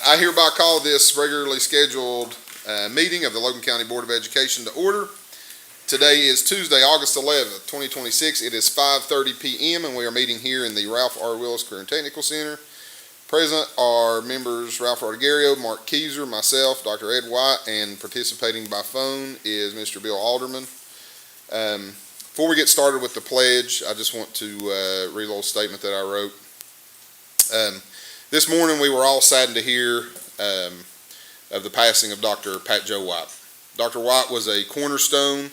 I hereby call this regularly scheduled meeting of the Logan County Board of Education to order. Today is Tuesday, August 11th, 2026. It is 5:30 p.m. and we are meeting here in the Ralph R. Willis Career and Technical Center. Present are members Ralph Artegario, Mark Keyser, myself, Dr. Ed White, and participating by phone is Mr. Bill Alderman. Before we get started with the pledge, I just want to read a little statement that I wrote. This morning we were all saddened to hear of the passing of Dr. Pat Joe White. Dr. White was a cornerstone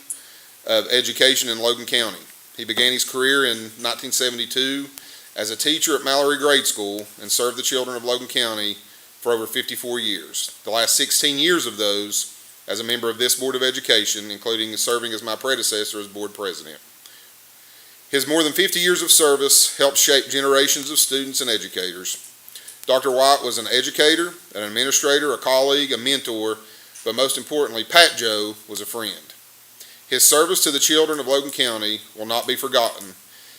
of education in Logan County. He began his career in 1972 as a teacher at Mallory Grade School and served the children of Logan County for over 54 years. The last 16 years of those as a member of this Board of Education, including serving as my predecessor as board president. His more than 50 years of service helped shape generations of students and educators. Dr. White was an educator, an administrator, a colleague, a mentor, but most importantly, Pat Joe was a friend. His service to the children of Logan County will not be forgotten,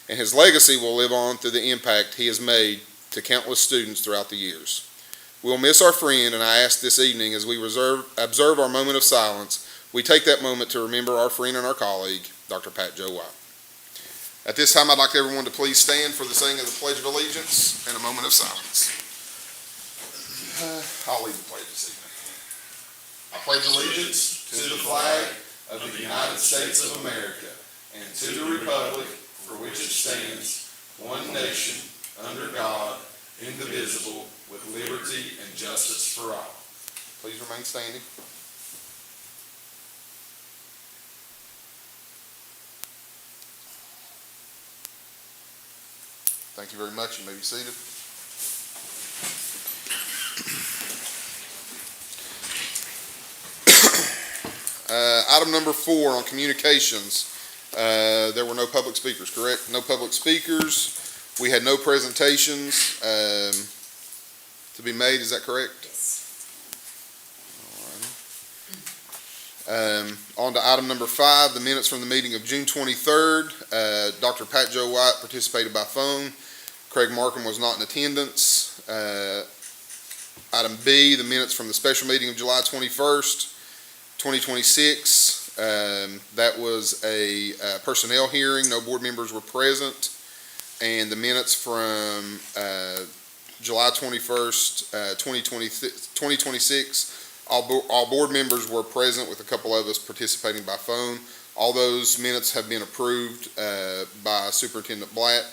and his legacy will live on through the impact he has made to countless students throughout the years. We'll miss our friend, and I ask this evening as we observe our moment of silence, we take that moment to remember our friend and our colleague, Dr. Pat Joe White. At this time, I'd like everyone to please stand for the saying of the Pledge of Allegiance and a moment of silence. I'll lead the pledge this evening. I pledge allegiance to the flag of the United States of America and to the republic for which it stands, one nation, under God, indivisible, with liberty and justice for all. Please remain standing. Thank you very much. You may be seated. Item number 4 on communications. There were no public speakers, correct? No public speakers. We had no presentations to be made. Is that correct? Yes. All right. On to item number 5, the minutes from the meeting of June 23rd. Dr. Pat Joe White participated by phone. Craig Markham was not in attendance. Item B, the minutes from the special meeting of July 21st, 2026. That was a personnel hearing. No board members were present. And the minutes from July 21st, 2026, all board members were present with a couple of us participating by phone. All those minutes have been approved by Superintendent Blatt.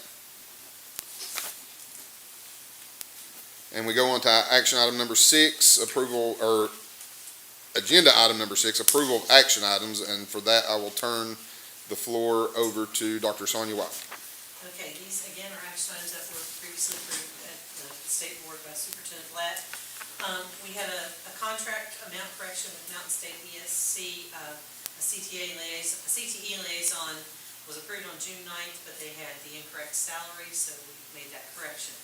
And we go on to action item number 6, approval, or agenda item number 6, approval of action items. And for that, I will turn the floor over to Dr. Sonia White. Okay, these again are action items that were previously approved at the State Board by Superintendent Blatt. We had a contract amount correction with Mountain State ESC. A CTE liaison was approved on June 9th, but they had the incorrect salary, so we made that correction.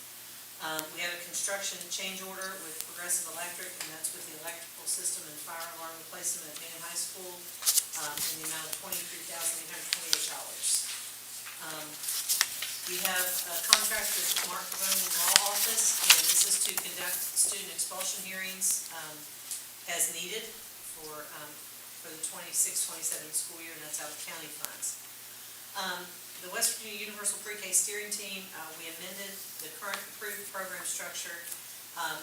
We have a construction change order with Progressive Electric, and that's with the electrical system and fire alarm replacement at Manning High School in the amount of $23,828. We have a contract with Mark Roman Law Office, and this is to conduct student expulsion hearings as needed for the 26-27 school year, and that's out of county funds. The West Virginia Universal Pre-K Steering Team, we amended the current approved program structure.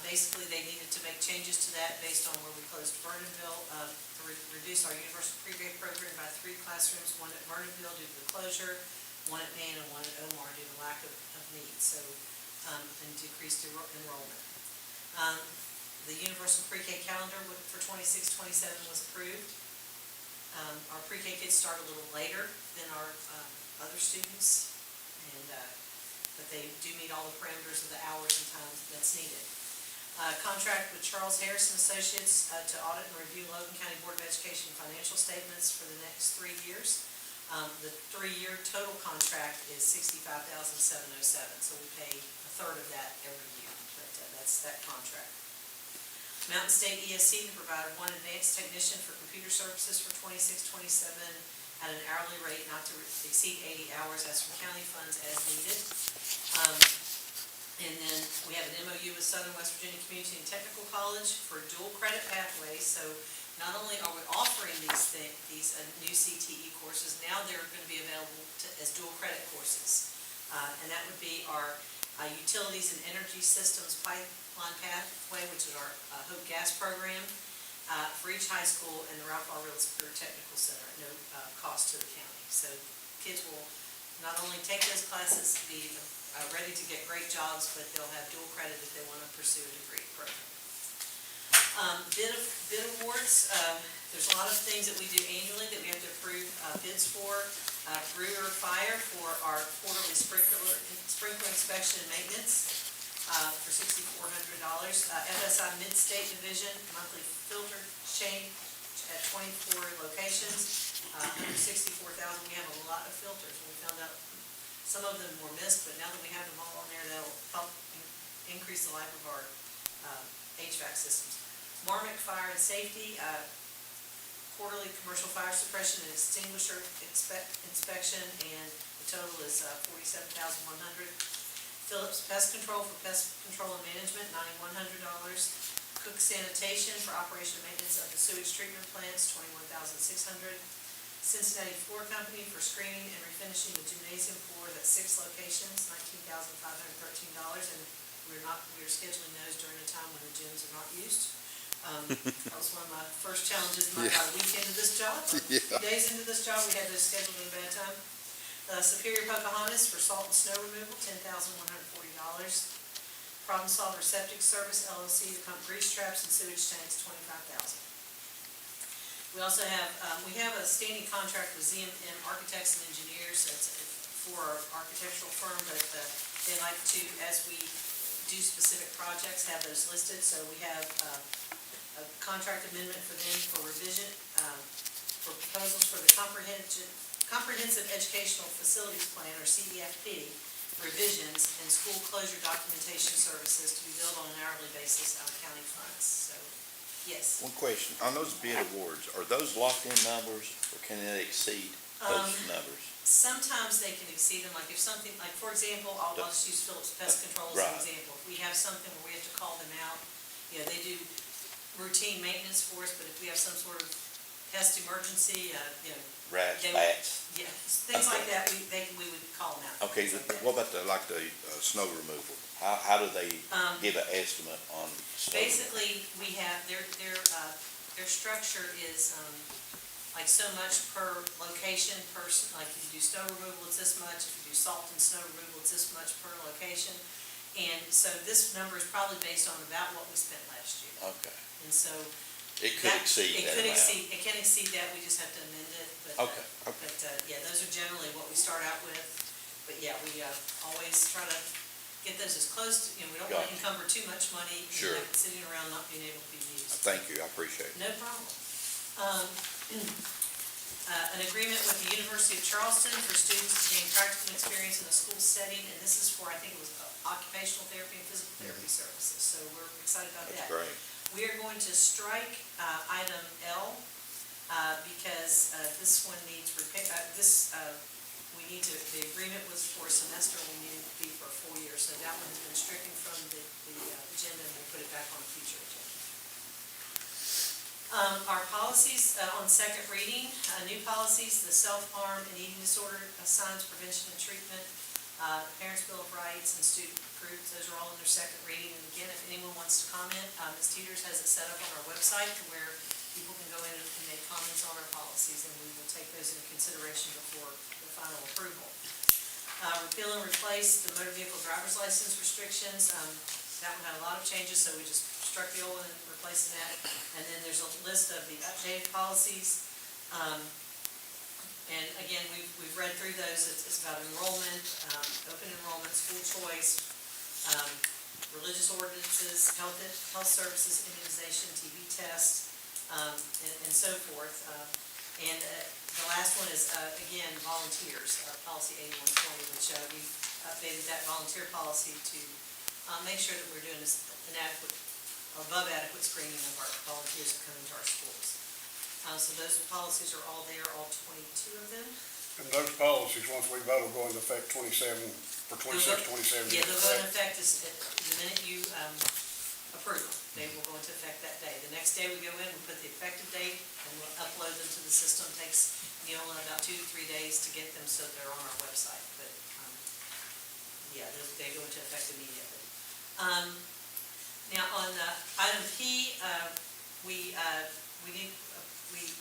Basically, they needed to make changes to that based on where we closed Vernonville to reduce our Universal Pre-K program by 3 classrooms, one at Vernonville due to the closure, one at Maine, and one at Omar due to lack of needs, so and decreased enrollment. The Universal Pre-K calendar for 26-27 was approved. Our pre-K kids start a little later than our other students, and but they do meet all the parameters of the hours and times that's needed. Contract with Charles Harrison Associates to audit and review Logan County Board of Education financial statements for the next 3 years. The 3-year total contract is $65,707, so we pay a third of that every year, but that's that contract. Mountain State ESC to provide 1 advanced technician for computer services for 26-27 at an hourly rate not to exceed 80 hours as from county funds as needed. And then we have an MOU with Southern West Virginia Community and Technical College for dual credit pathways. So not only are we offering these new CTE courses, now they're going to be available as dual credit courses. And that would be our Utilities and Energy Systems Pipeline Pathway, which is our Hope Gas program, for each high school and the Ralph R. Real Technical Center at no cost to the county. So kids will not only take those classes, be ready to get great jobs, but they'll have dual credit if they want to pursue a degree program. Bid awards, there's a lot of things that we do annually that we have to approve bids for. Brewer Fire for our quarterly sprinkler inspection and maintenance for $6,400. FSI Mid-State Division monthly filter change at 24 locations, $164,000. We have a lot of filters. We found out some of them were missed, but now that we have them all on there, that'll help increase the life of our HVAC systems. Marmot Fire and Safety, quarterly commercial fire suppression and extinguisher inspection, and the total is $47,100. Phillips Pest Control for pest control and management, $9,100. Cook Sanitation for operation and maintenance of the sewage treatment plants, $21,600. Cincinnati Floor Company for screening and refinishing the gymnasium floors at 6 locations, $19,513, and we're scheduling those during a time when the gyms are not used. That was one of my first challenges in my week into this job. Days into this job, we had those scheduled at a bad time. Superior Pocahontas for salt and snow removal, $10,140. Problem Solver Septic Service LLC to pump grease traps and sewage tanks, $25,000. We also have a standing contract with ZMM Architects and Engineers. That's for our architectural firm, but they like to, as we do specific projects, have those listed. So we have a contract amendment for them for revision, for proposals for the Comprehensive Educational Facilities Plan, or CEFP, revisions and school closure documentation services to be billed on an hourly basis out of county funds. So, yes. One question, on those bid awards, are those locked-in numbers, or can they exceed those numbers? Sometimes they can exceed them, like if something, like for example, I'll just use Phillips Pest Control as an example. If we have something where we have to call them out, they do routine maintenance for us, but if we have some sort of pest emergency, Rats, bats. Yeah, things like that, we would call them out. Okay, what about the snow removal? How do they give an estimate on snow? Basically, we have, their structure is, like so much per location, like if you do snow removal, it's this much. If you do salt and snow removal, it's this much per location. And so this number is probably based on about what we spent last year. Okay. And so it could exceed that amount. It can exceed that. We just have to amend it. But, okay. But those are generally what we start out with. But yeah, we always try to get those as close to, we don't want to encumber too much money. Sure. Sitting around not being able to be used. Thank you. I appreciate it. No problem. An agreement with the University of Charleston for students to gain practical experience in a school setting, and this is for, I think it was occupational therapy and physical therapy services, so we're excited about that. That's great. We are going to strike item L because this one needs repair. The agreement was for a semester, we need it to be for a full year, so that one has been stricken from the agenda, and we'll put it back on a future agenda. Our policies on second reading, new policies, the self-harm and eating disorder signs, prevention and treatment, Parents' Bill of Rights, and student groups, those are all in their second reading. And again, if anyone wants to comment, Ms. Teeters has it set up on our website to where people can go in and make comments on our policies, and we will take those into consideration before the final approval. Repeal and replace the motor vehicle driver's license restrictions. That one had a lot of changes, so we just struck the old one and replaced that. And then there's a list of the updated policies. And again, we've read through those. It's about enrollment, open enrollment, school choice, religious ordinances, health services, immunization, TB tests, and so forth. And the last one is, again, volunteers, policy 8120, which we updated that volunteer policy to make sure that we're doing above adequate screening of our volunteers that come into our schools. So those policies are all there, all 22 of them. And those policies, once we vote, will go into effect 27, for 26, 27. Yeah, they'll go into effect the minute you approve them. They will go into effect that day. The next day we go in, we put the effective date, and we'll upload them to the system. Takes Neola about 2 to 3 days to get them so they're on our website. But yeah, they go into effect immediately. Now on item P, we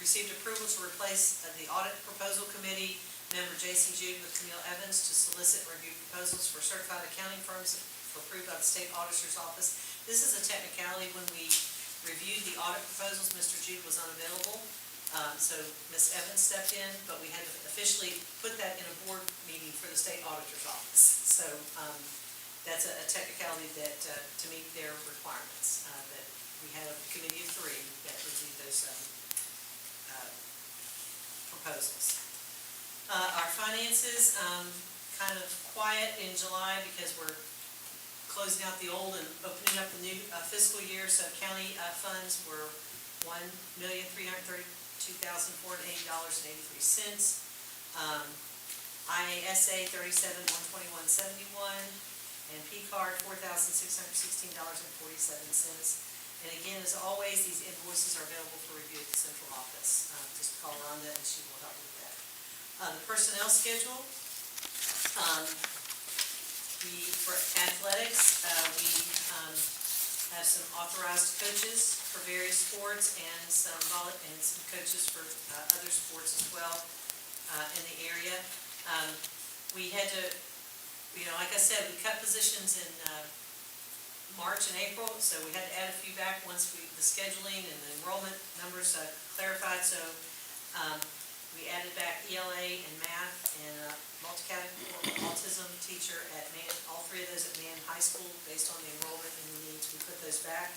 received approval to replace the audit proposal committee member Jason Jude with Camille Evans to solicit and review proposals for certified accounting firms approved by the state auditor's office. This is a technicality. When we reviewed the audit proposals, Mr. Jude was unavailable, so Ms. Evans stepped in, but we had to officially put that in a board meeting for the state auditor's office. So that's a technicality that to meet their requirements. That we had a committee of 3 that reviewed those proposals. Our finances, kind of quiet in July because we're closing out the old and opening up the new fiscal year. So county funds were $1,332,480.83. IASA $37,121.71, and P-card $4,616.47. And again, as always, these invoices are available for review at the central office. Just call Rhonda and she will help you with that. The personnel schedule. For athletics, we have some authorized coaches for various sports and some coaches for other sports as well in the area. We had to, like I said, we cut positions in March and April, so we had to add a few back once the scheduling and the enrollment numbers clarified. So we added back ELA and math and multi-category autism teacher at Mann, all 3 of those at Mann High School based on the enrollment and the needs. We put those back.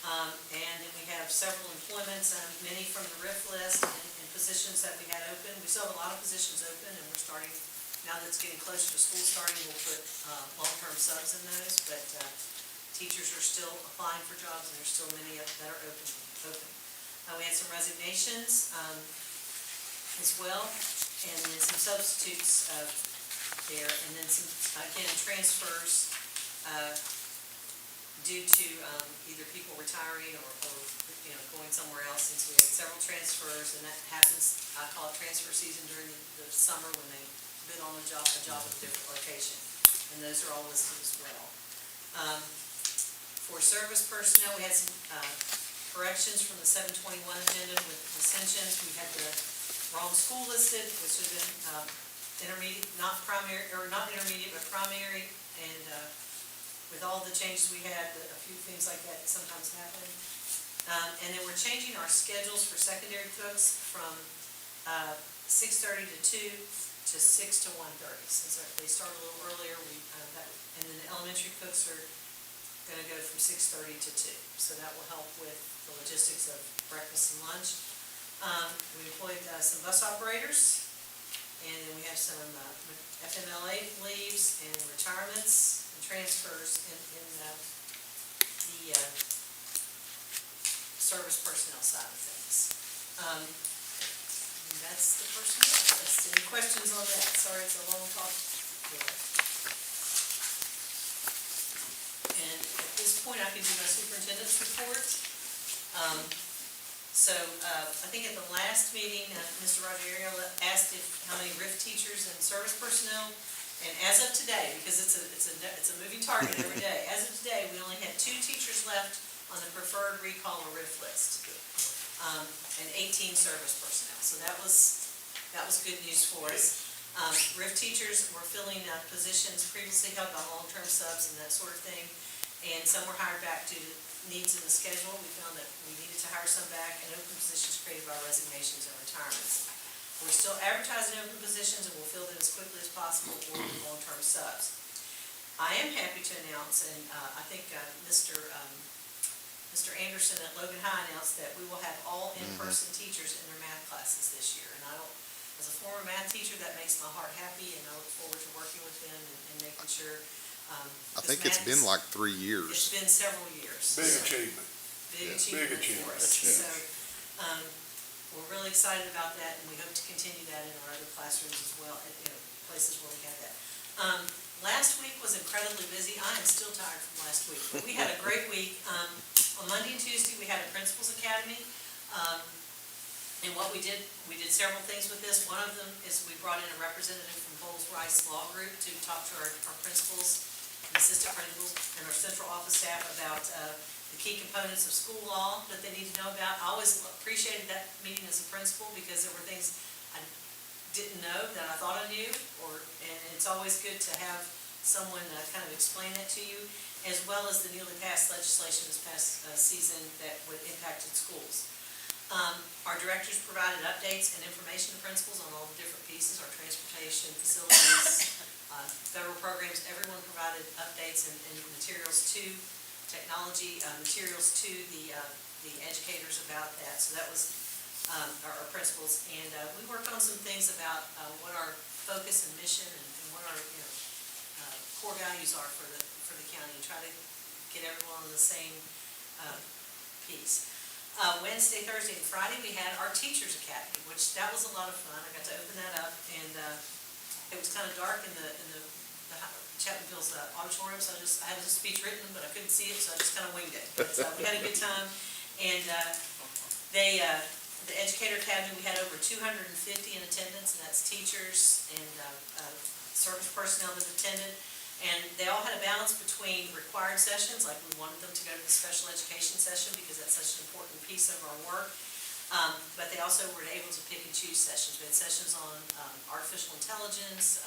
And then we have several employments, many from the RIF list and positions that we had open. We still have a lot of positions open, and we're starting, now that it's getting closer to school starting, we'll put long-term subs in those, but teachers are still applying for jobs, and there's still many that are open. We had some resignations as well, and then some substitutes there, and then some, again, transfers due to either people retiring or going somewhere else, since we had several transfers, and that happens, I call it transfer season during the summer when they've been on a job at a different location, and those are all listed as well. For service personnel, we had some corrections from the 721 agenda with dissensions. We had the wrong school listed, which had been intermediate, not intermediate, but primary, and with all the changes we had, a few things like that sometimes happen. And then we're changing our schedules for secondary cooks from 6:30 to 2 to 6 to 1:30. Since they start a little earlier, and then the elementary cooks are going to go from 6:30 to 2. So that will help with the logistics of breakfast and lunch. We employed some bus operators, and then we have some FMLA leaves and retirements and transfers in the service personnel side of things. And that's the personnel list. Any questions on that? Sorry, it's a long talk. And at this point, I can do my superintendent's report. I think at the last meeting, Mr. Rogerio asked how many RIF teachers and service personnel, and as of today, because it's a moving target every day, as of today, we only had 2 teachers left on the preferred recall or RIF list, and 18 service personnel. So that was good news for us. RIF teachers were filling positions previously held by long-term subs and that sort of thing, and some were hired back due to needs in the schedule. We found that we needed to hire some back, and open positions created by resignations and retirements. We're still advertising open positions, and we'll fill them as quickly as possible or with long-term subs. I am happy to announce, and I think Mr. Anderson at Logan High announced that we will have all in-person teachers in their math classes this year. And as a former math teacher, that makes my heart happy, and I look forward to working with them and making sure. I think it's been like 3 years. It's been several years. Big achievement. Big achievement for us. So we're really excited about that, and we hope to continue that in our other classrooms as well, and, places where we have that. Last week was incredibly busy. I am still tired from last week, but we had a great week. On Monday and Tuesday, we had a Principals Academy. And what we did several things with this. One of them is we brought in a representative from Bowles Rice Law Group to talk to our principals, and assistant principals, and our central office staff about the key components of school law that they need to know about. I always appreciated that meeting as a principal because there were things I didn't know that I thought I knew, and it's always good to have someone kind of explain that to you, as well as the newly passed legislation this past season that would impacted schools. Our directors provided updates and information to principals on all the different pieces, our transportation, facilities, federal programs. Everyone provided updates and materials to technology, materials to the educators about that. So that was our principals. And we worked on some things about what our focus and mission and what our core values are for the county, and try to get everyone on the same piece. Wednesday, Thursday, and Friday, we had our Teachers Academy, which that was a lot of fun. I got to open that up, and it was kind of dark in the Chapmanville's auditorium, so I had a speech written, but I couldn't see it, so I just kind of winged it. But we had a good time, and the Educator Academy, we had over 250 in attendance, and that's teachers and service personnel that attended. And they all had a balance between required sessions, like we wanted them to go to the special education session because that's such an important piece of our work. But they also were able to pick and choose sessions. We had sessions on artificial intelligence,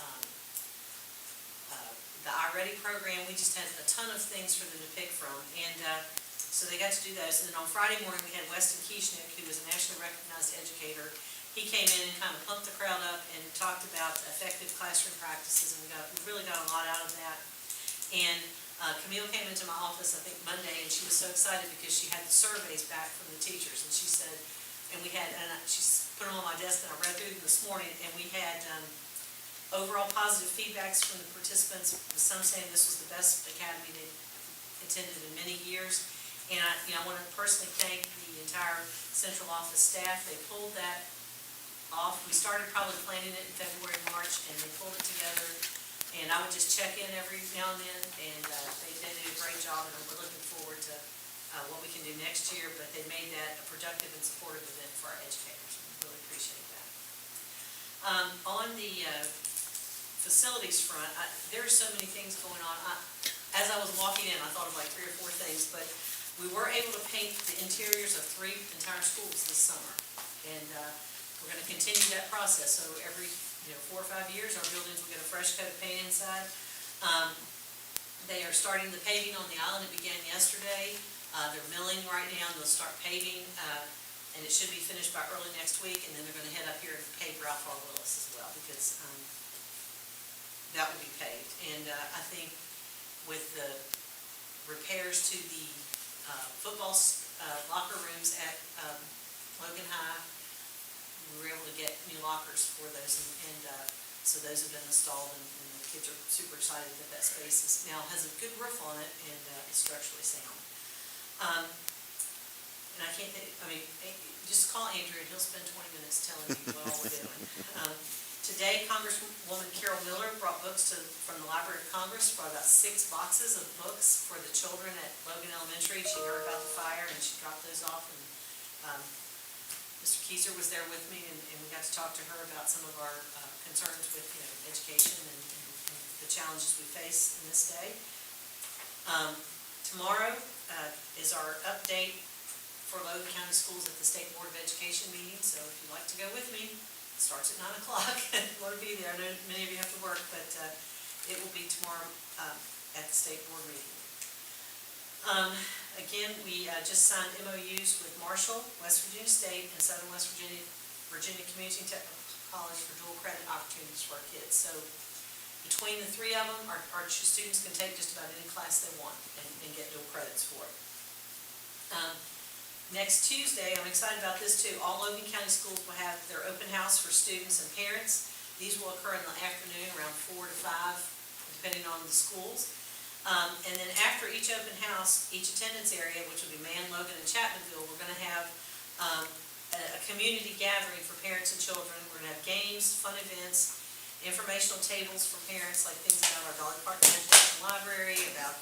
the iReady program. We just had a ton of things for them to pick from. And so they got to do those. And then on Friday morning, we had Weston Kieschnick, who is a nationally recognized educator. He came in and kind of pumped the crowd up and talked about effective classroom practices, and we really got a lot out of that. And Camille came into my office, I think Monday, and she was so excited because she had the surveys back from the teachers, and she said, and she put them on my desk, and I read through them this morning, and we had overall positive feedbacks from the participants, with some saying this was the best academy they attended in many years. And I want to personally thank the entire central office staff. They pulled that off. We started probably planning it in February, March, and they pulled it together. And I would just check in every now and then, and they did a great job, and we're looking forward to what we can do next year. But they made that a productive and supportive event for our educators. We really appreciate that. On the facilities front, there are so many things going on. As I was walking in, I thought of like 3 or 4 things, but we were able to paint the interiors of 3 entire schools this summer. And we're going to continue that process. So every 4 or 5 years, our buildings will get a fresh coat of paint inside. They are starting the paving on the island. It began yesterday. They're milling right now, and they'll start paving, and it should be finished by early next week. And then they're going to head up here and pave Ralph R. Willis as well, because that will be paved. And I think with the repairs to the football locker rooms at Logan High, we were able to get new lockers for those, and so those have been installed, and the kids are super excited that that space has a good roof on it, and it's structurally sound. And I can't think, just call Andrew and he'll spend 20 minutes telling you what all we're doing. Today, Congresswoman Carol Miller brought books from the Library of Congress, brought about 6 boxes of books for the children at Logan Elementary. She heard about the fire, and she dropped those off, and Mr. Kieser was there with me, and we got to talk to her about some of our concerns with education and the challenges we face in this day. Tomorrow is our update for Logan County Schools at the State Board of Education meeting, so if you'd like to go with me, it starts at 9 o'clock. If you want to be there, I know many of you have to work, but it will be tomorrow at the State Board meeting. Again, we just signed MOUs with Marshall, West Virginia State, and Southern West Virginia Community Technical College for dual credit opportunities for our kids. So between the 3 of them, our students can take just about any class they want and get dual credits for it. Next Tuesday, I'm excited about this too, all Logan County schools will have their open house for students and parents. These will occur in the afternoon around 4 to 5, depending on the schools. And then after each open house, each attendance area, which will be Man, Logan, and Chapmanville, we're going to have a community gathering for parents and children. We're gonna have games, fun events, informational tables for parents, like things about our Dolly Park National Library, about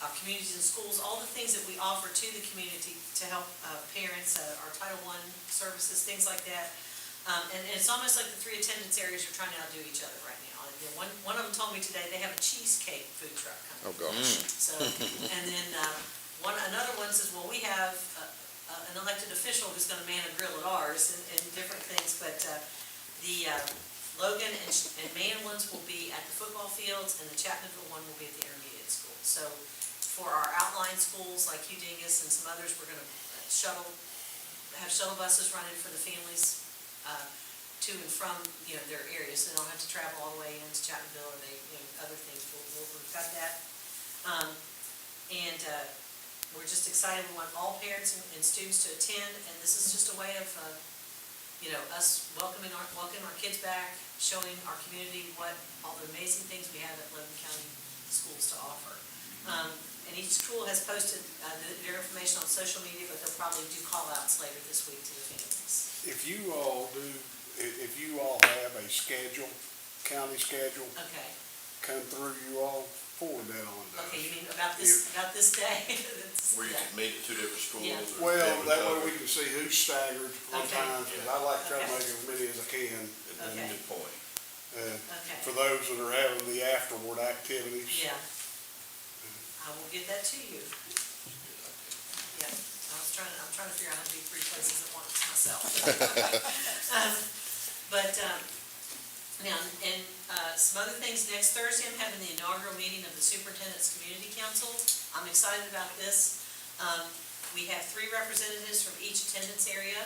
our communities and schools, all the things that we offer to the community to help parents, our Title I services, things like that. And it's almost like the three attendance areas are trying to outdo each other right now. And then one of them told me today they have a cheesecake food truck coming. Oh, gosh. So, and then another one says, well, we have an elected official who's going to man a grill at ours and different things. But the Logan and Man ones will be at the football fields, and the Chapmanville one will be at the intermediate school. So for our outlying schools like Udingus and some others, we're going to have shuttle buses running for the families to and from their areas, so they don't have to travel all the way into Chapmanville or other things. We've got that, and we're just excited. We want all parents and students to attend, and this is just a way of us welcoming our kids back, showing our community what all the amazing things we have at Logan County schools to offer. And each school has posted their information on social media, but they'll probably do call-outs later this week to the families. If you all have a schedule, county schedule, Okay. come through, you all forward that on to us. Okay, you mean about this day? Where you can meet at two different schools? Yeah. or Well, different that way others? we can see who's staggered what Okay. times, because I like to try to Okay. make as many as I can. That's a good point. Okay. For those that are having the afterward activities. Yeah. I will get that to you. Yeah, I'm trying to figure out how to do 3 places at once myself. Now, and some other things, next Thursday, I'm having the inaugural meeting of the Superintendent's Community Council. I'm excited about this. We have 3 representatives from each attendance area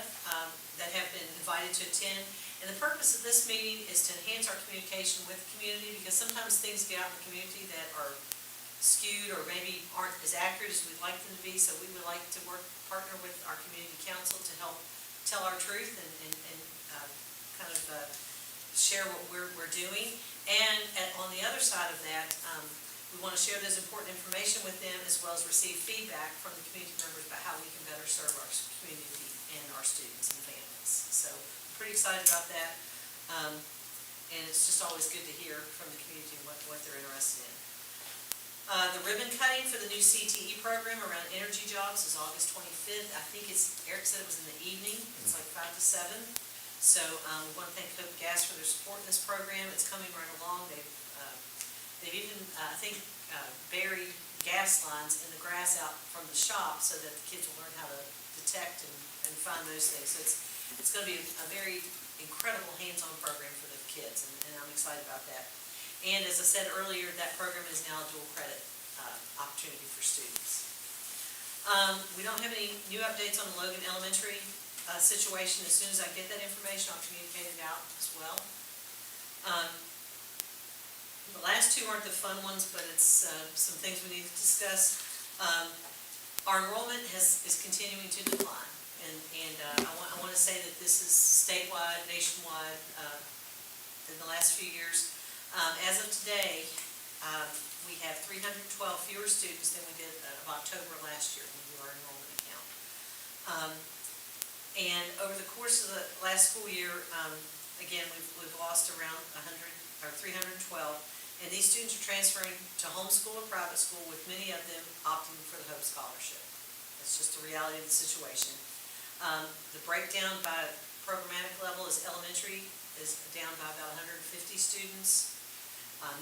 that have been invited to attend. And the purpose of this meeting is to enhance our communication with the community, because sometimes things get out in the community that are skewed or maybe aren't as accurate as we'd like them to be. So we would like to partner with our community council to help tell our truth and kind of share what we're doing. And on the other side of that, we want to share this important information with them, as well as receive feedback from the community members about how we can better serve our community and our students and families. So I'm pretty excited about that. And it's just always good to hear from the community what they're interested in. The ribbon cutting for the new CTE program around energy jobs is August 25th. I think Eric said it was in the evening. It's like 5 to 7. So we want to thank Hope Gas for their support in this program. It's coming right along. They've even, I think, buried gas lines in the grass out from the shop so that the kids will learn how to detect and find those things. So it's going to be a very incredible hands-on program for the kids, and I'm excited about that. And as I said earlier, that program is now a dual credit opportunity for students. We don't have any new updates on the Logan Elementary situation. As soon as I get that information, I'll communicate it out as well. The last 2 aren't the fun ones, but it's some things we need to discuss. Our enrollment is continuing to decline, and I want to say that this is statewide, nationwide, in the last few years. As of today, we have 312 fewer students than we did of October last year when we did our enrollment account. And over the course of the last school year, again, we've lost around 312, and these students are transferring to homeschool or private school, with many of them opting for the Hope Scholarship. That's just the reality of the situation. The breakdown by programmatic level is elementary is down by about 150 students,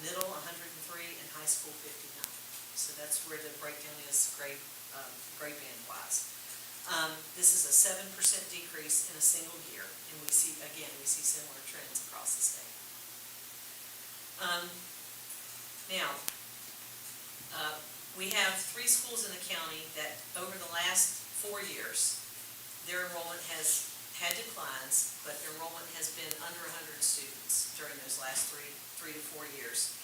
middle 103, and high school 59. So that's where the breakdown is grade band wise. This is a 7% decrease in a single year, and we see similar trends across the state. Now, we have 3 schools in the county that over the last 4 years, their enrollment has had declines, but their enrollment has been under 100 students during those last 3 to 4 years.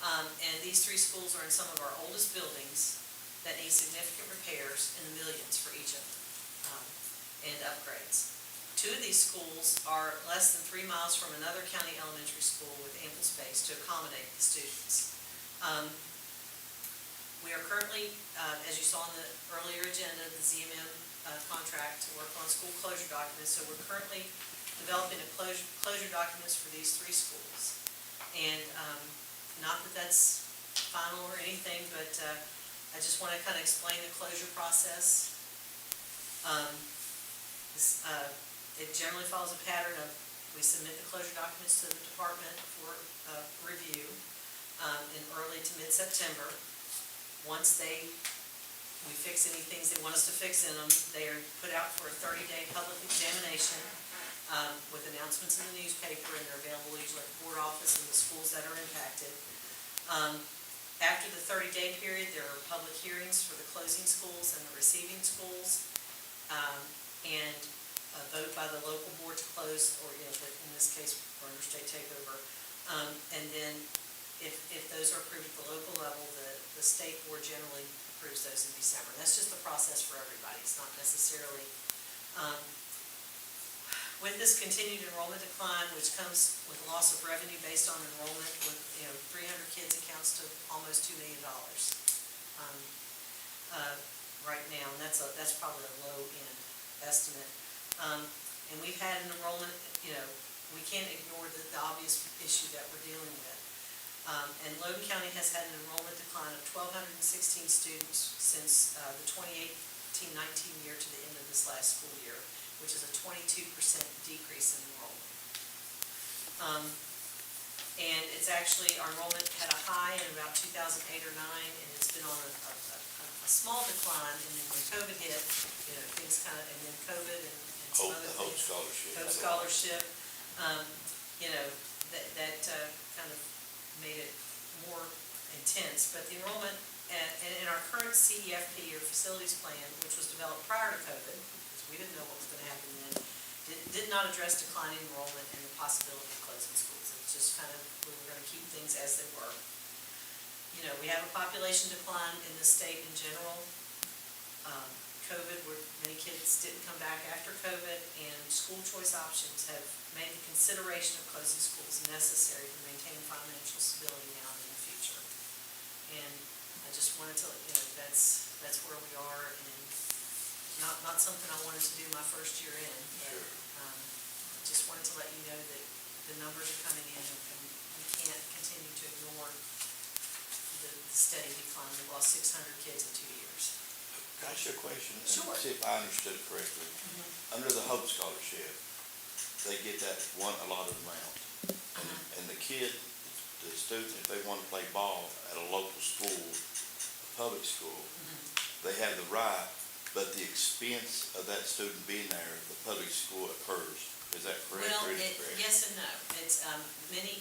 And these 3 schools are in some of our oldest buildings that need significant repairs in the millions for each of them, and upgrades. 2 of these schools are less than 3 miles from another county elementary school with ample space to accommodate the students. We are currently, as you saw in the earlier agenda, the ZMM contract to work on school closure documents. So we're currently developing a closure documents for these 3 schools. And not that that's final or anything, but I just want to kind of explain the closure process. It generally follows a pattern of we submit the closure documents to the department for review in early to mid-September. Once we fix any things they want us to fix in them, they are put out for a 30-day public examination with announcements in the newspaper, and they're available usually at the board office and the schools that are impacted. After the 30-day period, there are public hearings for the closing schools and the receiving schools, and a vote by the local board to close, or in this case, for interstate takeover. And then if those are approved at the local level, the state board generally approves those in December. And that's just the process for everybody. It's not necessarily with this continued enrollment decline, which comes with loss of revenue based on enrollment, with 300 kids accounts to almost $2 million right now, and that's probably a low end estimate. And we've had an enrollment, we can't ignore the obvious issue that we're dealing with. And Logan County has had an enrollment decline of 1,216 students since the 2018-19 year to the end of this last school year, which is a 22% decrease in enrollment. And it's actually, our enrollment had a high in about 2008 or 9, and it's been on a small decline. And then when COVID hit, things kind of, and then COVID and some other the Hope things. Scholarship. Hope Scholarship, that kind of made it more intense. But the enrollment, and in our current CEFP, or facilities plan, which was developed prior to COVID, because we didn't know what was going to happen then, did not address declining enrollment and the possibility of closing schools. It's just kind of, we were going to keep things as they were. We have a population decline in the state in general. COVID, where many kids didn't come back after COVID, and school choice options have made the consideration of closing schools necessary to maintain financial stability now and in the future. And I just wanted to let you know that's where we are, and not something I wanted to do my first year in, but just wanted to let you know that the numbers are coming in, and we can't continue to ignore the steady decline. We've lost 600 kids in 2 years. Can I ask you a question? Sure. See if I understood correctly. Under the Hope Scholarship, they get that one allotted amount. And the kid, the student, if they want to play ball at a local school, a public school, they have the right, but the expense of that student being there, the public school occurs. Is that correct? Well, yes and no. It's many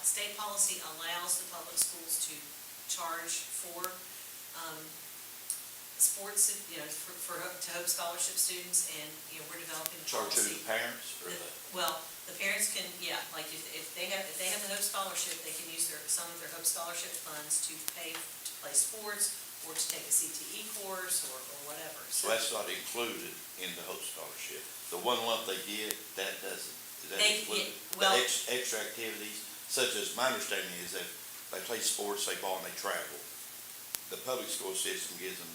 state policy allows the public schools to charge for sports, to Hope Scholarship students, and we're developing a Charge to policy. the parents, or Well, the parents can, like if they have the Hope Scholarship, they can use some of their Hope Scholarship funds to pay to play sports or to take a CTE course or whatever. So that's not included in the Hope Scholarship. The one lump they get, that doesn't. Is that included? The extra activities, such as my understanding is that they play sports, they ball, and they travel. The public school system gives them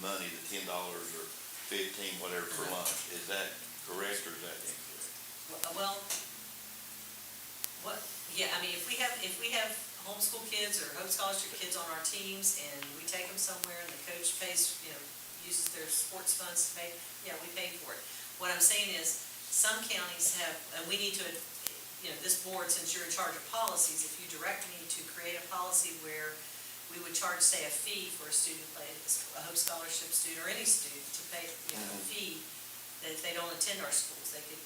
money, the $10 or $15, whatever, for lunch. Is that correct, or is that incorrect? Well, if we have homeschool kids or Hope Scholarship kids on our teams, and we take them somewhere, and the coach pays, uses their sports funds to pay, we pay for it. What I'm saying is, some counties have, and we need to, this board, since you're in charge of policies, if you direct me to create a policy where we would charge, say, a fee for a student, a Hope Scholarship student, or any student, to pay a fee that if they don't attend our schools, they could,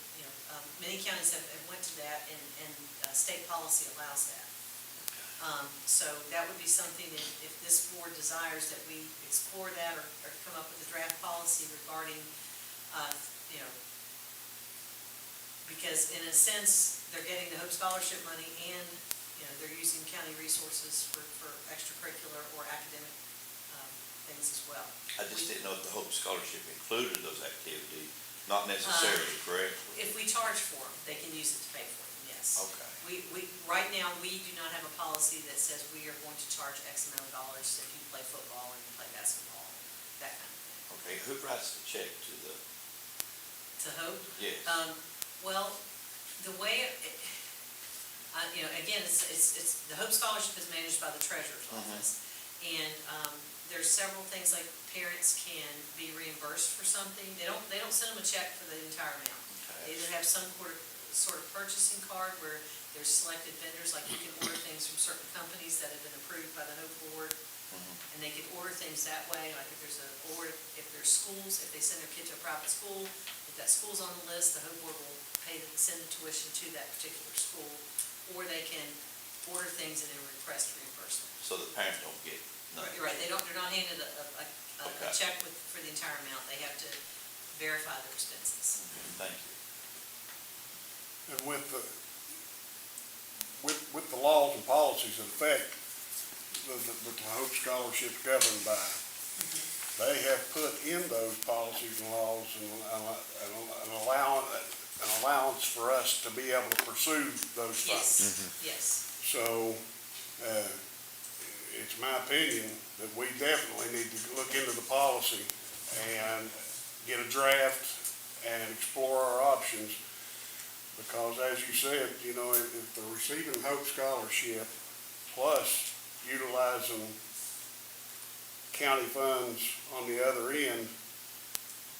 many counties have went to that, and state policy allows that. So that would be something, if this board desires that we explore that, or come up with a draft policy regarding, because in a sense, they're getting the Hope Scholarship money, and they're using county resources for extracurricular or academic things as well. I just didn't know if the Hope Scholarship included those activities. Not necessarily, correct? If we charge for them, they can use it to pay for them, yes. Okay. Right now, we do not have a policy that says we are going to charge X amount of dollars if you play football or you play basketball, that kind of thing. Okay, who writes the check to the, To Hope. yes, Well, the way, again, the Hope Scholarship is managed by the treasurer's office. And, there's several things like parents can be reimbursed for something. They don't send them a check for the entire amount. They either have some sort of purchasing card where there's selected vendors, like you can order things from certain companies that have been approved by the Hope Board. And they can order things that way, like if there's schools, if they send their kid to a private school, if that school's on the list, the Hope Board will send the tuition to that particular school. Or they can order things and then request reimbursement. so the parents don't get nothing? You're right, they're not handed a Okay. check for the entire amount. They have to verify their expenses. Okay, thank you. And with the laws and policies in effect, that the Hope Scholarship's governed by, they have put in those policies and laws an allowance for us to be able to pursue those funds. Yes. So, it's my opinion that we definitely need to look into the policy and get a draft and explore our options. Because as you said, if they're receiving Hope Scholarship plus utilizing county funds on the other end,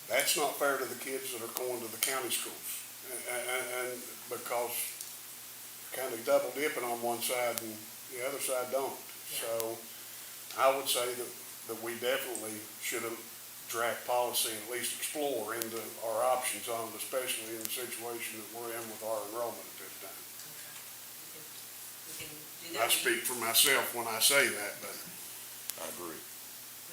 that's not fair to the kids that are going to the county schools. And because kind of double dipping on one side and the other side don't. So I would say that we definitely should have draft policy and at least explore into our options on it, especially in the situation that we're in with our enrollment at this time. We can do I that. speak for myself when I say that, but I agree.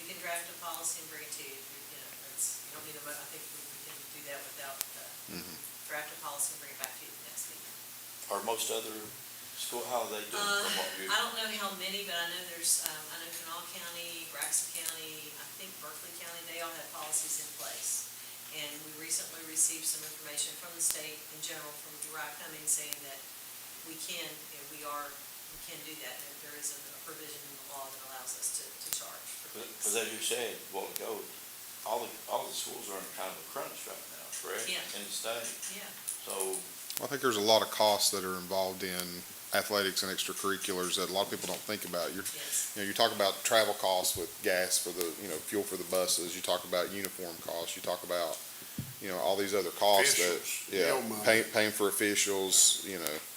We can draft a policy and bring it to you. You don't need a vote. I think we can do that without, draft a policy and bring it back to you the next meeting. Are most other school, how are they doing from what you? I don't know how many, but I know I know Kanawha County, Braxton County, I think Berkeley County, they all have policies in place. And we recently received some information from the state in general, from Dry Cummings, saying that we can do that. And there is a provision in the law that allows us to charge for things. Because as you said a while ago, all the schools are in kind of a crunch right now, correct? Yeah. In the state. Yeah. So, I think there's a lot of costs that are involved in athletics and extracurriculars that a lot of people don't think about. Yes. You talk about travel costs with gas for the, fuel for the buses, you talk about uniform costs, you talk about, all these other costs that, Officials, meal money. paying for officials,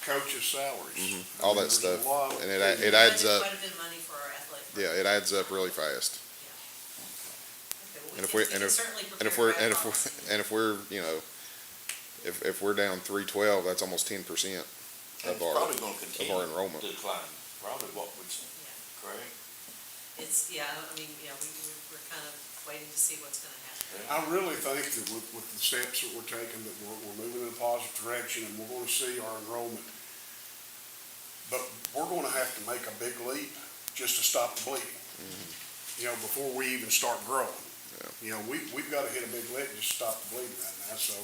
coaches' salaries. all that There's a stuff. lot of- And it adds Budgeted up, quite a bit of money for our athletic. yeah, it adds up really fast. Okay, well, And if we we- can and certainly And if prepare we're, a and draft if, policy. and if we're, if we're down 312, that's almost 10% and of it's our, probably gonna continue enrollment. to decline, probably what we said, Yeah. correct? We're kind of waiting to see what's gonna happen. I really think that with the steps that we're taking, that we're moving in a positive direction and we're gonna see our enrollment. But we're gonna have to make a big leap just to stop the bleeding. Before we even start growing. We've gotta hit a big lick just to stop the bleeding right now, so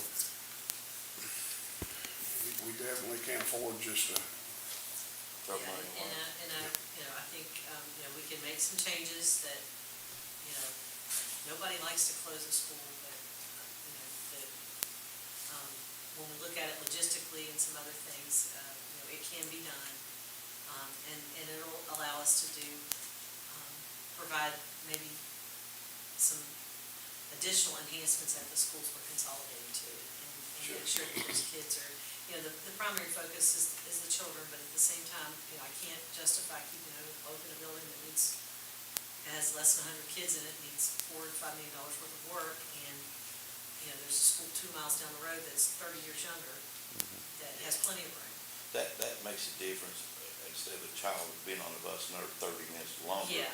we definitely can't afford just to. Throw Yeah, money away. I think, we can make some changes that, nobody likes to close a school, but, when we look at it logistically and some other things, it can be done. And it'll allow us to provide maybe some additional enhancements at the schools we're consolidating to, and make sure that those kids are, the primary focus is the children, but at the same time, I can't justify keeping open a building that has less than 100 kids in it, needs $4 to $5 million worth of work, and, there's a school 2 miles down the road that's 30 years younger, that has plenty of room. That makes a difference, instead of a child being on the bus another 30 minutes longer. Yeah,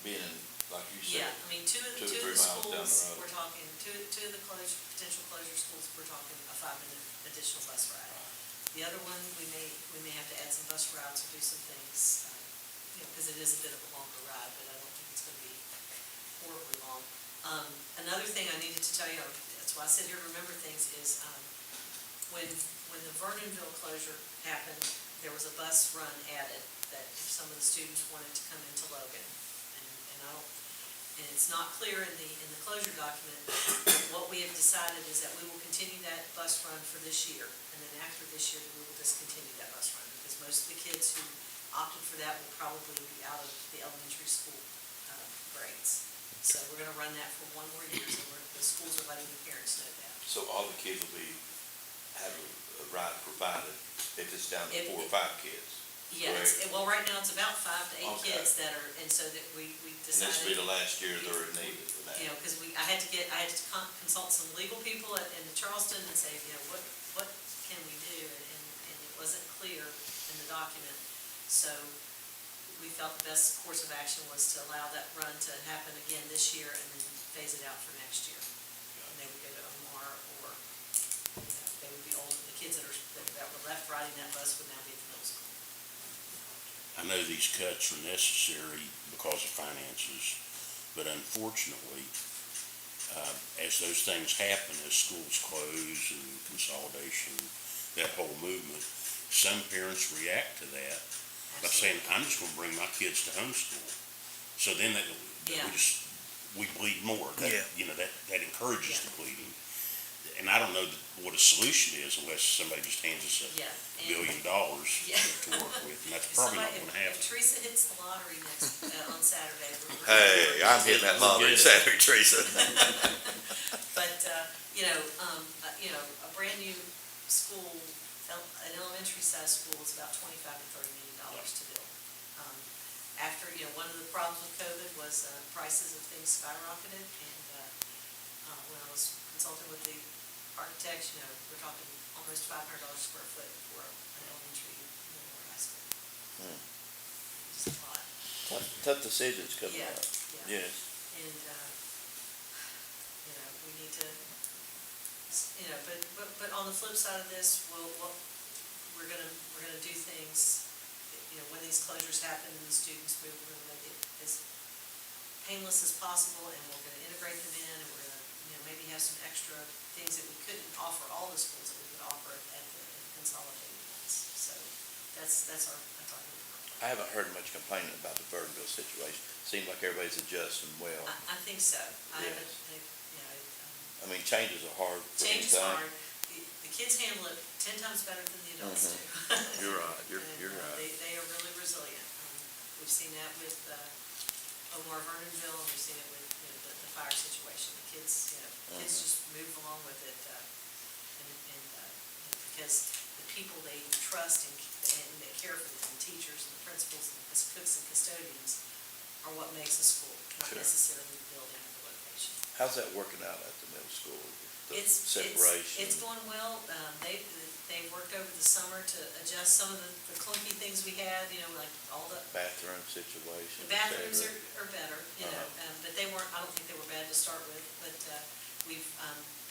Being, like you said. yeah, two of 2 the or 3 miles down the schools, road. we're talking, two of the potential closure schools, we're talking a 5-minute additional bus ride. The other one, we may have to add some bus routes or do some things, because it is a bit of a longer ride, but I don't think it's gonna be horribly long. Another thing I needed to tell you, that's why I sit here to remember things, is, when the Vernonville closure happened, there was a bus run added that if some of the students wanted to come into Logan, and and it's not clear in the closure document, what we have decided is that we will continue that bus run for this year, and then after this year, we will discontinue that bus run, because most of the kids who opted for that will probably be out of the elementary school grades. So we're gonna run that for one more year, so the schools are letting the parents know that. So all the kids will have a ride provided if it's down to If- 4 or 5 kids. Yeah, well, right now it's about 5 to 8 Okay. kids that are, and so that we And decided. this will be the last year they're in need of that. You know, because I had to consult some legal people in Charleston and say, you know, what can we do? And it wasn't clear in the document. So we felt the best course of action was to allow that run to happen again this year and then phase it out for next year. And they would go to Omar, or, you know, they would be older. The kids that were left riding that bus would now be at the middle school. I know these cuts are necessary because of finances, but unfortunately, as those things happen, as schools close and consolidation, that whole movement, some parents react to that by saying, I'm just gonna bring my kids to homeschool. So then Yeah. we bleed more. That, Yeah. you know, that encourages the bleeding. And I don't know what a solution is unless somebody just hands us Yeah. $1 billion to Yeah. work with, and that's probably not gonna happen. If Teresa hits the lottery next, on Saturday. Hey, I'm hitting that lottery Saturday, Teresa. But, a brand new school, an elementary size school is about $25 to $30 million to build. After, one of the problems with COVID was, prices of things skyrocketed, and, when I was consulting with the architects, we're talking almost $500 square foot for an elementary, middle, or high school. It's a lot. Tough decisions coming Yeah, up. yeah. Yes. And, we need to, but on the flip side of this, we're gonna do things, when these closures happen and the students move, we're gonna make it as painless as possible, and we're gonna integrate them in, and we're gonna, maybe have some extra things that we couldn't offer all the schools that we could offer at the consolidated ones. So that's our goal. I haven't heard much complaining about the Burtonville situation. Seems like everybody's adjusting well. I think so. I Yes. haven't, I mean, changes are hard for change is anything. hard. The kids handle it 10 times better than the adults do. You're right, you're And, right. They are really resilient. We've seen that with Omar Vernonville, and we've seen it with the fire situation. The kids, kids just move along with it, because the people they trust and they care for them, the teachers and the principals and the cooks and custodians, are what makes a school, not Sure. necessarily the building or the location. How's that working out at the middle school? The It's separation? going well. They worked over the summer to adjust some of the clunky things we had, like all the Bathroom situation? The bathrooms et cetera? are better, but I don't think they were bad to start with, but we've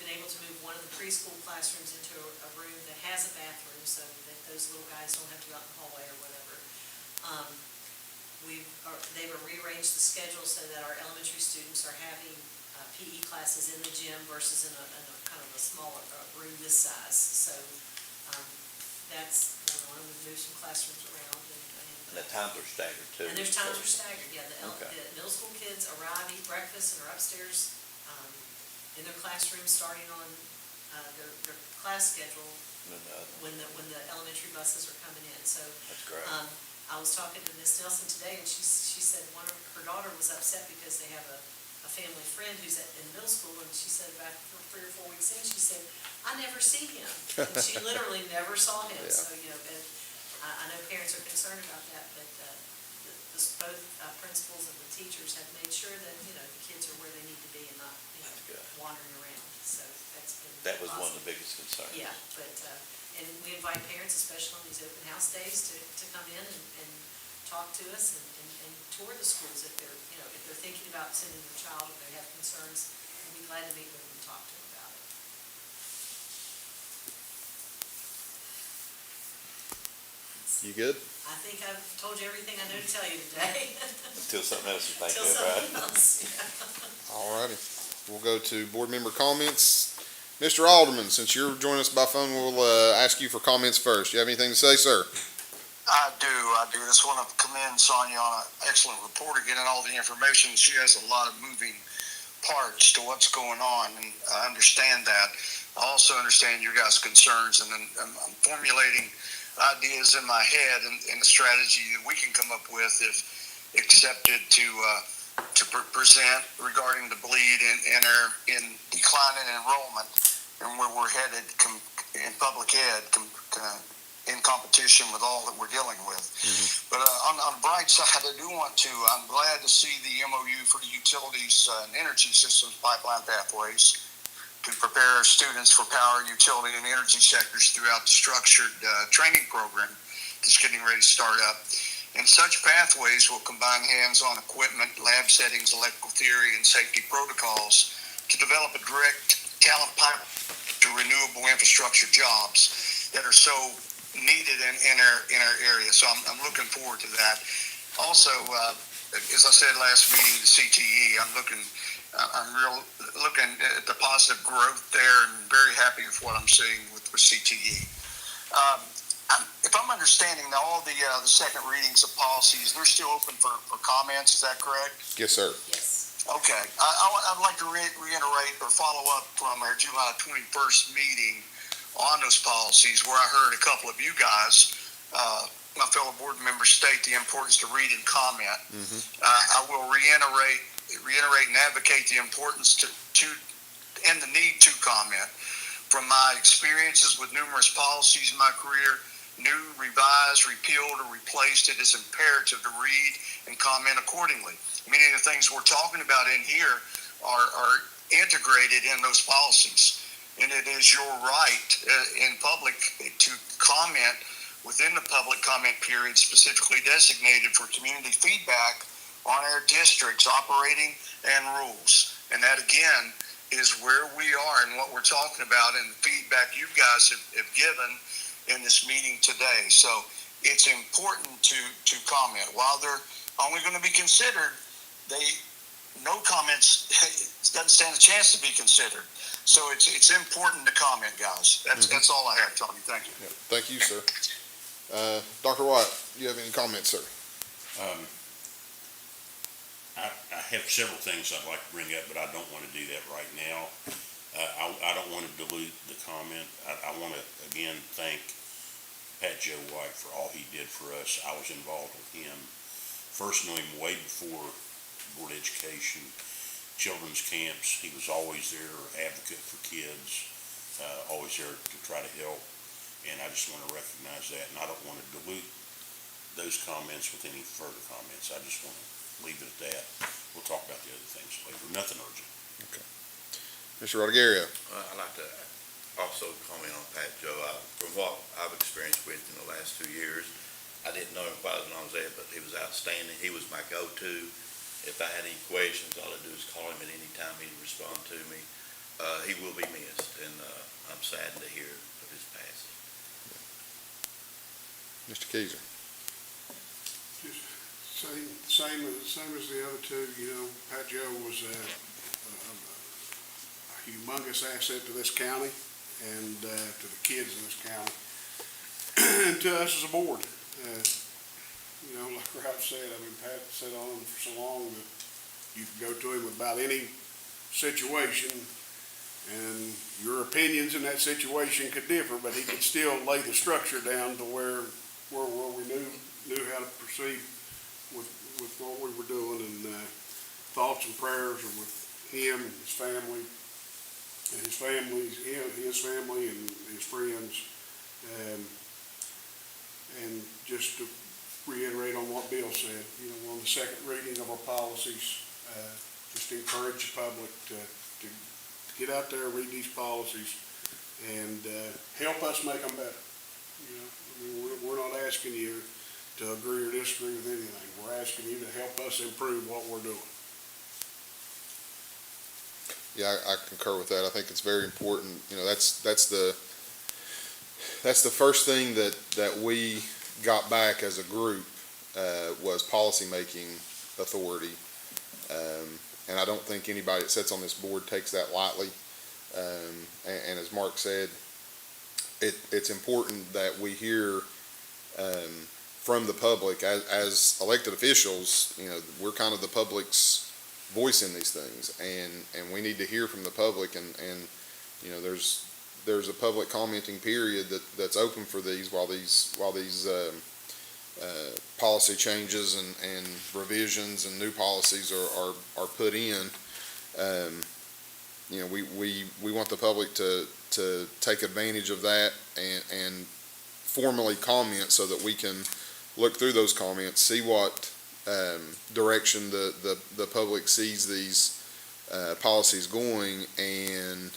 been able to move one of the preschool classrooms into a room that has a bathroom, so that those little guys don't have to go out in the hallway or whatever. They've rearranged the schedule so that our elementary students are having PE classes in the gym versus in a kind of a smaller room this size, so that's going on. We've moved some classrooms around, And the times are staggered too? and there's times are staggered, yeah. Okay. The middle school kids arrive, eat breakfast, and are upstairs in their classrooms, starting on their class schedule And then the other. when the elementary buses are coming in. So That's great. I was talking to Miss Nelson today, and she said her daughter was upset because they have a family friend who's in middle school, and she said about 3 or 4 weeks in, she said, I never see him. And she literally never saw him. Yeah. So, I know parents are concerned about that, but both principals and the teachers have made sure that, the kids are where they need to be and not, That's good. wandering around. So that's been That was one of positive. the biggest concerns. Yeah, but, and we invite parents, especially on these open house days, to come in and talk to us and tour the schools if they're, if they're thinking about sending their child or they have concerns. We'd be glad to meet with them and talk to them about it. You good? I think I've told you everything I know to tell you today. Until something else you think Till of, right? something else, yeah. All righty. We'll go to board member comments. Mr. Alderman, since you're joining us by phone, we'll ask you for comments first. You have anything to say, sir? I do. Just want to commend Sonia on an excellent report, getting all the information. She has a lot of moving parts to what's going on, and I understand that. I also understand your guys' concerns, and I'm formulating ideas in my head and a strategy that we can come up with if accepted to present regarding the bleed in declining enrollment and where we're headed in public ed in competition with all that we're dealing with. Mm-hmm. But on the bright side, I'm glad to see the MOU for the utilities and energy systems pipeline pathways to prepare students for power, utility, and energy sectors throughout the structured training program that's getting ready to start up. And such pathways will combine hands-on equipment, lab settings, electrical theory, and safety protocols to develop a direct talent pipeline to renewable infrastructure jobs that are so needed in our area. So I'm looking forward to that. Also, as I said last meeting, the CTE, I'm looking at the positive growth there and very happy with what I'm seeing with CTE. If I'm understanding now, all the second readings of policies, they're still open for comments. Is that correct? Yes, sir. Yes. Okay. I'd like to reiterate or follow up from our July 21st meeting on those policies, where I heard a couple of you guys, my fellow board members, state the importance to read and comment. Mm-hmm. I will reiterate and advocate the importance to and the need to comment. From my experiences with numerous policies in my career, new, revised, repealed, or replaced, it is imperative to read and comment accordingly. Many of the things we're talking about in here are integrated in those policies. And it is your right in public to comment within the public comment period specifically designated for community feedback on our district's operating and rules. And that, again, is where we are and what we're talking about and the feedback you guys have given in this meeting today. So it's important to comment. While they're only going to be considered, no comments doesn't stand a chance to be considered. So it's important to comment, guys. That's all I have, Tony. Thank you. Yeah, thank you, sir. Dr. White, do you have any comments, sir? I have several things I'd like to bring up, but I don't want to do that right now. I don't want to dilute the comment. I want to, again, thank Pat Joe White for all he did for us. I was involved with him. First knew him way before board education, children's camps. He was always there, advocate for kids, always there to try to help. And I just want to recognize that. And I don't want to dilute those comments with any further comments. I just want to leave it at that. We'll talk about the other things later. Nothing urgent. Okay. Mr. Rodriguez. I'd like to also comment on Pat Joe. From what I've experienced with in the last 2 years, I didn't know him quite as long as that, but he was outstanding. He was my go-to. If I had any questions, all I do is call him at any time. He'd respond to me. He will be missed, and I'm saddened to hear of his passing. Mr. Keyser. Same as the other two. Pat Joe was a humongous asset to this county and to the kids in this county and to us as a board. Like Ralph said, Pat sat on him for so long that you could go to him about any situation, and your opinions in that situation could differ, but he could still lay the structure down to where we knew how to proceed with what we were doing, and thoughts and prayers are with him and his family, and his family and his friends, and just to reiterate on what Bill said, on the second reading of our policies, just encourage the public to get out there, read these policies, and help us make them better. We're not asking you to agree or disagree with anything. We're asking you to help us improve what we're doing. Yeah, I concur with that. I think it's very important. That's the first thing that we got back as a group was policy-making authority. And I don't think anybody that sits on this board takes that lightly. And as Mark said, it's important that we hear from the public as elected officials. You know, we're kind of the public's voice in these things, and we need to hear from the public, and you know, there's a public commenting period that's open for these while these policy changes and revisions and new policies are put in. You know, we want the public to take advantage of that and formally comment so that we can look through those comments, see what direction the public sees these policies going, and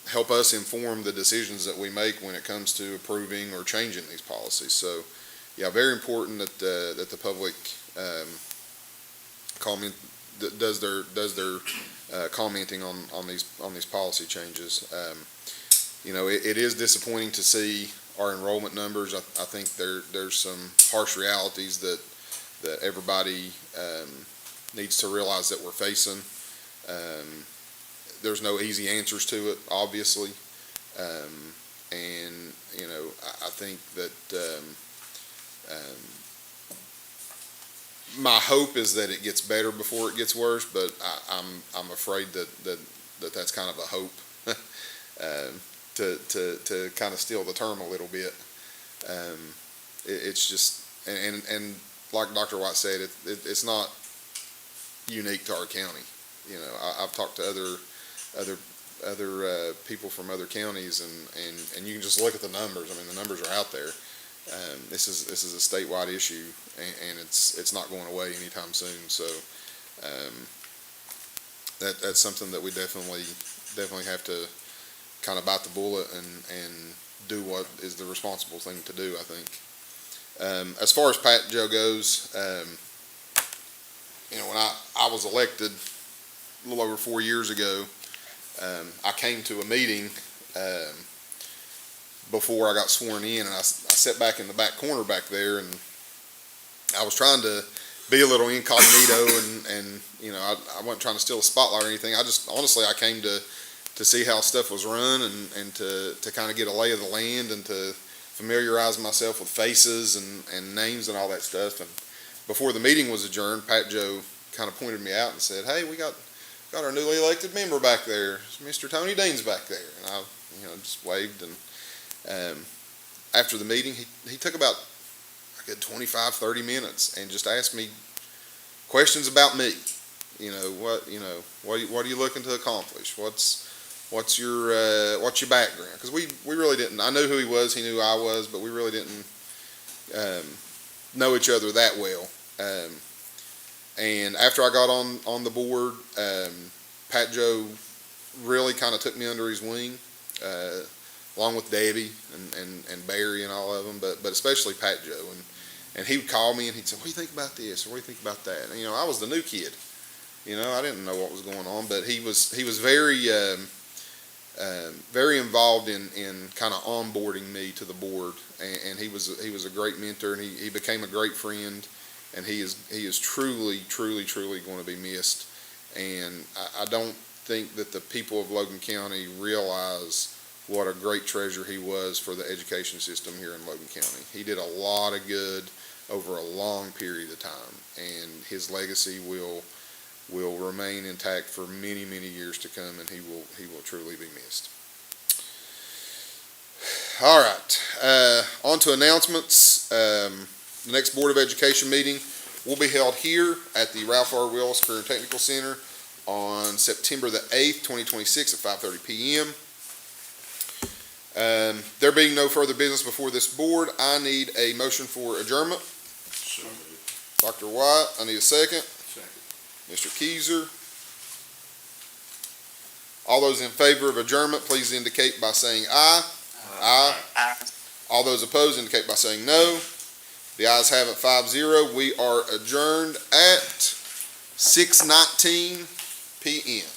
help us inform the decisions that we make when it comes to approving or changing these policies. So, yeah, very important that the public comment does their commenting on these policy changes. You know, it is disappointing to see our enrollment numbers. I think there's some harsh realities that everybody needs to realize that we're facing. There's no easy answers to it, obviously, and you know, I think that my hope is that it gets better before it gets worse, but I'm afraid that's kind of a hope. To kind of steal the term a little bit. It's just, and like Dr. White said, it's not unique to our county. You know, I've talked to other people from other counties, and you can just look at the numbers. I mean, the numbers are out there. This is a statewide issue, and it's not going away anytime soon. So that's something that we definitely have to kind of bite the bullet and do what is the responsible thing to do, I think. As far as Pat Joe goes, you know, when I was elected a little over 4 years ago, I came to a meeting before I got sworn in, and I sat back in the back corner back there, and I was trying to be a little incognito, and you know, I wasn't trying to steal a spotlight or anything. I just, honestly, I came to see how stuff was run, and to kind of get a lay of the land, and to familiarize myself with faces and names and all that stuff. And before the meeting was adjourned, Pat Joe kind of pointed me out and said, "Hey, we got our newly elected member back there, Mr. Tony Dean's back there." And I, you know, just waved. And after the meeting, he took about a good 25-30 minutes and just asked me questions about me. You know, what are you looking to accomplish? What's your background? Because we really didn't. I knew who he was. He knew who I was, but we really didn't know each other that well. And after I got on the board, Pat Joe really kind of took me under his wing, along with Debbie and Barry and all of them, but especially Pat Joe. And he would call me and he'd say, "What do you think about this? Or what do you think about that?" And, you know, I was the new kid. You know, I didn't know what was going on, but he was very involved in kind of onboarding me to the board, and he was a great mentor, and he became a great friend, and he is truly going to be missed. And I don't think that the people of Logan County realize what a great treasure he was for the education system here in Logan County. He did a lot of good over a long period of time, and his legacy will remain intact for many years to come, and he will truly be missed. All right, on to announcements. The next Board of Education meeting will be held here at the Ralph R. Willis Career and Technical Center on September the 8th, 2026 at 5:30 p.m. There being no further business before this board, I need a motion for adjournment. So moved. Dr. White, I need a second. Second. Mr. Keyser. All those in favor of adjournment, please indicate by saying aye. Aye. All those opposed indicate by saying no. The ayes have it 5-0. We are adjourned at 6:19 p.m.